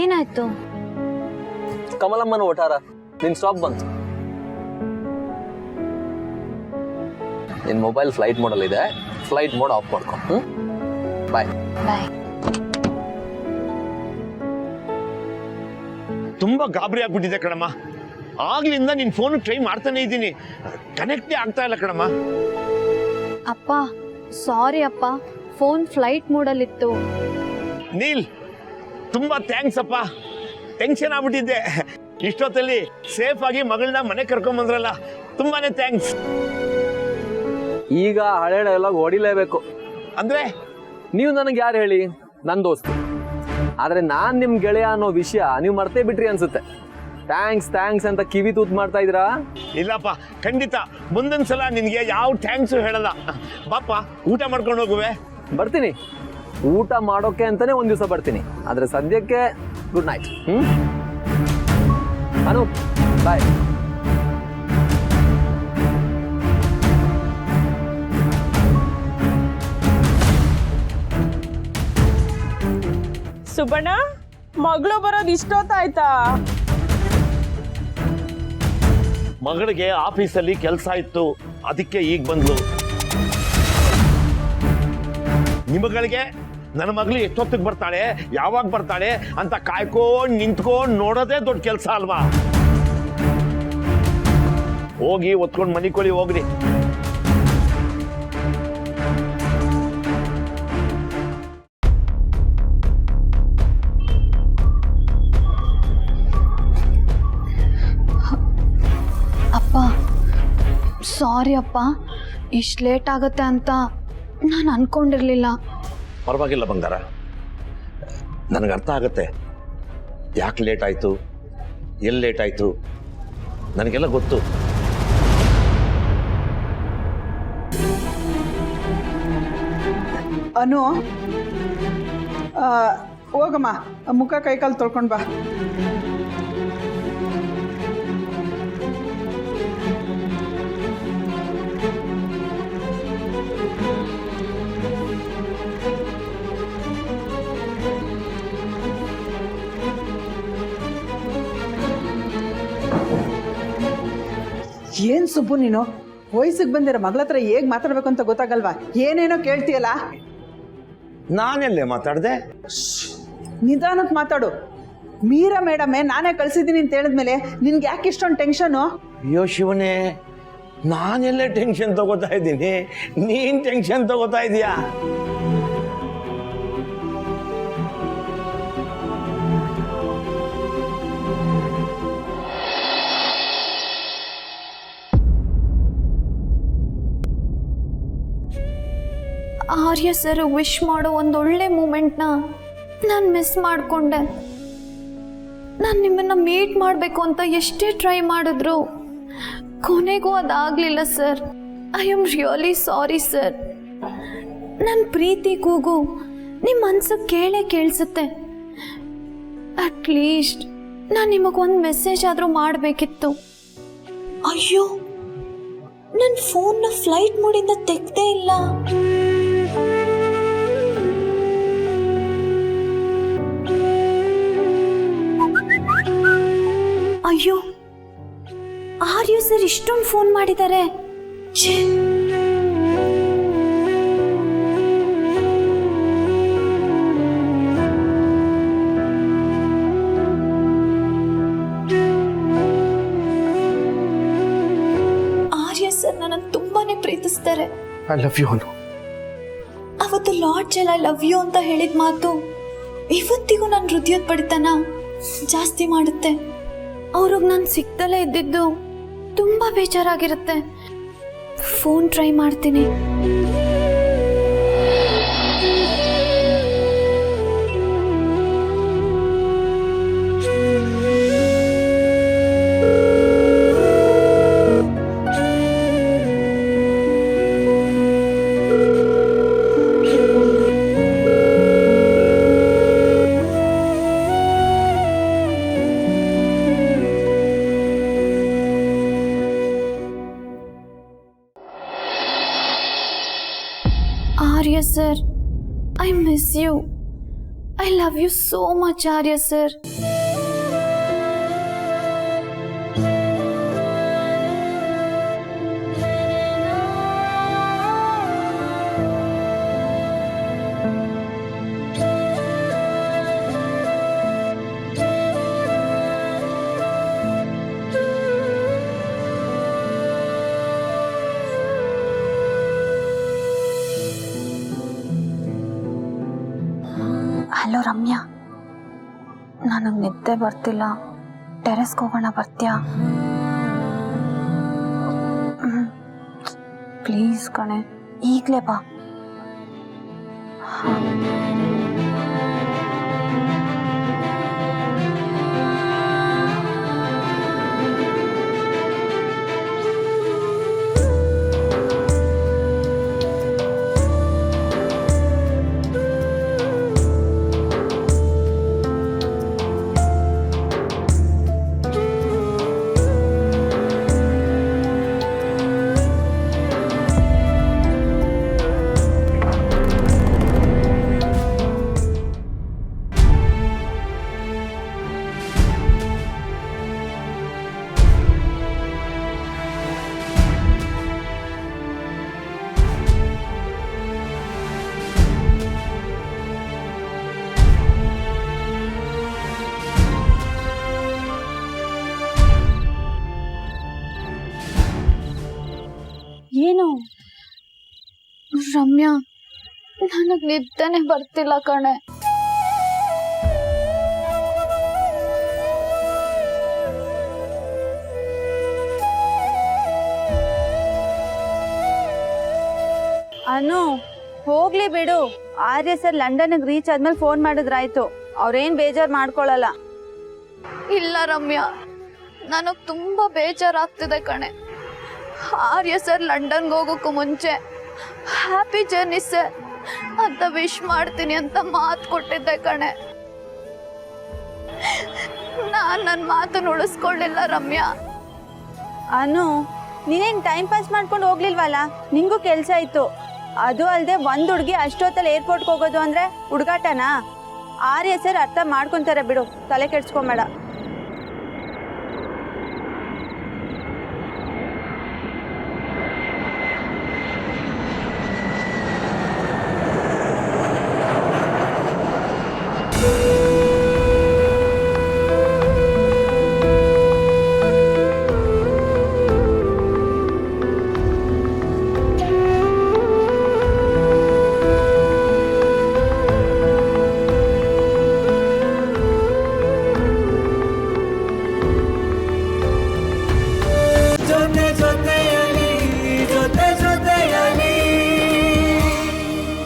ಏನಾಯ್ತು? ಕಮಲಮ್ಮನ ಒಟಾರ ನಿನ್ ಸ್ಟಾಪ್ ಬಂತು. ನಿನ್ ಮೊಬೈಲ್ ಫ್ಲೈಟ್ ಮೋಡ್ ಅಲ್ಲಿ ಇದೆ, ಫ್ಲೈಟ್ ಮೋಡ್ ಆಫ್ ಮಾಡ್ಕೊ. ಬಾಯ್ ಬಾಯ್. ತುಂಬಾ ಗಾಬರಿ ಆಗ್ಬಿಟ್ಟಿದೆ ಕಣಮ್ಮ. ಆಗ್ಲಿಂದ ನಿನ್ ಫೋನ್ ಟ್ರೈ ಮಾಡ್ತಾನೆ ಇದ್ದೀನಿ, ಕನೆಕ್ಟೇ ಆಗ್ತಾ ಇಲ್ಲ ಕಣಮ್ಮ. ಅಪ್ಪ ಸಾರಿ ಅಪ್ಪ, ಫೋನ್ ಫ್ಲೈಟ್ ಮೋಡಲ್ಲಿತ್ತು. ನೀಲ್ ತುಂಬಾ ಥ್ಯಾಂಕ್ಸ್ ಅಪ್ಪ, ಟೆನ್ಷನ್ ಆಗ್ಬಿಟ್ಟಿದ್ದೆ. ಇಷ್ಟೊತ್ತಲ್ಲಿ ಸೇಫ್ ಆಗಿ ಮಗಳನ್ನ ಮನೆ ಕರ್ಕೊಂಡ್ ಬಂದ್ರಲ್ಲ, ತುಂಬಾನೇ ಥ್ಯಾಂಕ್ಸ್. ಈಗ ಹಳೆ ಡೈಲಾಗ್ ಹೊಡಿಲೇಬೇಕು. ಅಂದ್ರೆ ನೀವು ನನಗೆ ಯಾರು ಹೇಳಿ? ನನ್ನ ದೋಸ್ತು. ಆದ್ರೆ ನಾನ್ ನಿಮ್ ಗೆಳೆಯ ಅನ್ನೋ ವಿಷಯ ನೀವು ಮರ್ತೇ ಬಿಟ್ರಿ ಅನ್ಸುತ್ತೆ. ಥ್ಯಾಂಕ್ಸ್ ಥ್ಯಾಂಕ್ಸ್ ಅಂತ ಕಿವಿ ತೂತ್ ಮಾಡ್ತಾ ಇದ್ರಾ? ಇಲ್ಲಪ್ಪ, ಖಂಡಿತ ಮುಂದೊಂದ್ಸಲ ನಿನ್ಗೆ ಯಾವ ಥ್ಯಾಂಕ್ಸ್ ಹೇಳಲ್ಲ. ಬಾಪ, ಊಟ ಮಾಡ್ಕೊಂಡು ಹೋಗುವೆ. ಬರ್ತೀನಿ, ಊಟ ಮಾಡೋಕೆ ಅಂತಾನೆ ಒಂದ್ ದಿವಸ ಬರ್ತೀನಿ. ಆದ್ರೆ ಸದ್ಯಕ್ಕೆ ಗುಡ್ ನೈಟ್. ಅನು ಬಾಯ್. ಸುಬಣ್ಣ, ಮಗಳು ಬರೋದು ಇಷ್ಟೊತ್ತಾಯ್ತಾ? ಮಗಳಿಗೆ ಆಫೀಸಲ್ಲಿ ಕೆಲಸ ಇತ್ತು, ಅದಕ್ಕೆ ಈಗ ಬಂದ್ಲು. ನಿಮಗಳಿಗೆ ನನ್ನ ಮಗಳು ಎಷ್ಟೊತ್ತಿಗೆ ಬರ್ತಾಳೆ, ಯಾವಾಗ ಬರ್ತಾಳೆ ಅಂತ ಕಾಯ್ಕೊಂಡು ನಿಂತ್ಕೊಂಡು ನೋಡೋದೇ ದೊಡ್ಡ ಕೆಲಸ ಅಲ್ವಾ? ಹೋಗಿ ಒತ್ಕೊಂಡು ಮನಿಕೊಳ್ಳಿ ಹೋಗ್ರಿ. ಅಪ್ಪ ಸಾರಿ ಅಪ್ಪ, ಇಷ್ಟು ಲೇಟ್ ಆಗುತ್ತೆ ಅಂತ ನಾನು ಅನ್ಕೊಂಡಿರ್ಲಿಲ್ಲ. ಪರವಾಗಿಲ್ಲ ಬಂಗಾರ, ನನಗೆ ಅರ್ಥ ಆಗುತ್ತೆ ಯಾಕೆ ಲೇಟ್ ಆಯಿತು, ಎಲ್ಲಿ ಲೇಟ್ ಆಯಿತು, ನನಗೆಲ್ಲ ಗೊತ್ತು. ಅನು, ಹೋಗಮ್ಮ, ಮುಖ ಕೈಕಾಲು ತೊಳ್ಕೊಂಡು ಬಾ. ಏನ್ ಸುಬ್ಬು ನೀನು ವಯಸ್ಸಿಗೆ ಬಂದಿರೋ ಮಗಳ ಹತ್ರ ಹೇಗ್ ಮಾತಾಡ್ಬೇಕು ಅಂತ ಗೊತ್ತಾಗಲ್ವಾ? ಏನೇನೋ ಕೇಳ್ತೀಯಲ್ಲ. ನಾನೆಲ್ಲೇ ಮಾತಾಡ್ದೆ? ನಿಧಾನಕ್ಕೆ ಮಾತಾಡು. ಮೀರಾ ಮೇಡಮೇ ನಾನೇ ಕಳ್ಸಿದ್ದೀನಿ ಅಂತ ಹೇಳಿದ್ಮೇಲೆ ನಿನ್ಗೆ ಯಾಕೆ ಇಷ್ಟೊಂದು ಟೆನ್ಷನು? ಅಯ್ಯೋ ಶಿವನೇ, ನಾನೆಲ್ಲೇ ಟೆನ್ಷನ್ ತಗೋತಾ ಇದ್ದೀನಿ, ನೀನ್ ಟೆನ್ಷನ್ ತಗೋತಾ ಇದೀಯಾ? ಆರ್ಯ ಸರ್ ವಿಶ್ ಮಾಡೋ ಒಂದೊಳ್ಳೆ ಮೂಮೆಂಟ್ನ ನಾನು ಮಿಸ್ ಮಾಡಿಕೊಂಡೆ. ನಾನು ನಿಮ್ಮನ್ನು ಮೀಟ್ ಮಾಡಬೇಕು ಅಂತ ಎಷ್ಟೇ ಟ್ರೈ ಮಾಡಿದ್ರು ಕೊನೆಗೂ ಅದಾಗಲಿಲ್ಲ sir. I am really sorry sir. ನನ್ನ ಪ್ರೀತಿ ಕೂಗು ನಿಮ್ಮ ಮನ್ಸಿಗೆ ಕೇಳಿಸುತ್ತೆ. ಅಟ್ಲೀಸ್ಟ್ ನಾನು ನಿಮಗೊಂದು ಮೆಸೇಜ್ ಆದರೂ ಮಾಡಬೇಕಿತ್ತು. ಅಯ್ಯೋ, ನನ್ನ ಫೋನ್ನ ಫ್ಲೈಟ್ ಮೋಡಿಂದ ತೆಗ್ದೇ ಇಲ್ಲ. ಅಯ್ಯೋ, ಆರ್ಯ ಸರ್ ಇಷ್ಟೊಂದು ಫೋನ್ ಮಾಡಿದ್ದಾರೆ. ಆರ್ಯ ಸರ್ ನನ್ನ ತುಂಬಾನೇ ಪ್ರೀತಿಸ್ತಾರೆ. ಐ ಲವ್ ಯು ಅನು. ಅವತ್ತು ಲಾಡ್ಜಲ್ಲಿ ಐ ಲವ್ ಯು ಅಂತ ಹೇಳಿದ ಮಾತು ಇವತ್ತಿಗೂ ನನ್ನ ಹೃದಯದ ಬಡಿತನ ಜಾಸ್ತಿ ಮಾಡುತ್ತೆ. ಅವ್ರಿಗೆ ನಾನು ಸಿಗ್ದಲೇ ಇದ್ದಿದ್ದು ತುಂಬ ಬೇಜಾರಾಗಿರುತ್ತೆ. ಫೋನ್ ಟ್ರೈ ಮಾಡ್ತೀನಿ. Arya sir, I miss you. I love you so much Arya sir. Hello Ramya, ನನಗೆ ನಿದ್ದೆ ಬರ್ತಿಲ್ಲ, ಟೆರೆಸ್ಗೆ ಹೋಗೋಣ, ಬರ್ತೀಯಾ? ಪ್ಲೀಸ್ ಕಣೆ, ಈಗಲೇ ಬಾ. ಏನು ರಮ್ಯಾ, ನನಗೆ ನಿದ್ದೆನೆ ಬರ್ತಿಲ್ಲ ಕಣೆ. ಅನು, ಹೋಗ್ಲಿ ಬಿಡು. ಆರ್ಯ ಸರ್ ಲಂಡನ್ಗೆ ರೀಚ್ ಆದ್ಮೇಲೆ ಫೋನ್ ಮಾಡಿದ್ರಾಯ್ತು, ಅವ್ರೇನ್ ಬೇಜಾರು ಮಾಡ್ಕೊಳಲ್ಲ. ಇಲ್ಲ ರಮ್ಯಾ, ನನಗೆ ತುಂಬ ಬೇಜಾರಾಗ್ತಿದೆ ಕಣೆ. ಆರ್ಯ ಸರ್ ಲಂಡನ್ಗೆ ಹೋಗೋಕ್ಕೂ ಮುಂಚೆ ಹ್ಯಾಪಿ ಜರ್ನಿ ಸರ್ ಅಂತ ವಿಶ್ ಮಾಡ್ತೀನಿ ಅಂತ ಮಾತು ಕೊಟ್ಟಿದ್ದೆ ಕಣೆ. ನಾನು ನನ್ನ ಮಾತನ್ನು ಉಳಿಸ್ಕೊಳ್ಳಿಲ್ಲ ರಮ್ಯಾ. ಅನು, ನೀನೇನ್ ಟೈಮ್ ಪಾಸ್ ಮಾಡ್ಕೊಂಡು ಹೋಗ್ಲಿಲ್ವಲ್ಲ, ನಿಂಗೂ ಕೆಲ್ಸ ಇತ್ತು. ಅದು ಅಲ್ಲದೆ ಒಂದ್ ಹುಡುಗಿ ಅಷ್ಟೊತ್ತಲ್ಲಿ ಏರ್ಪೋರ್ಟ್ಗೆ ಹೋಗೋದು ಅಂದ್ರೆ ಹುಡುಗಾಟನಾ? ಆರ್ಯ ಸರ್ ಅರ್ಥ ಮಾಡ್ಕೊಂತಾರೆ ಬಿಡು, ತಲೆ ಕೆಡ್ಸ್ಕೊಂಬೇಡ.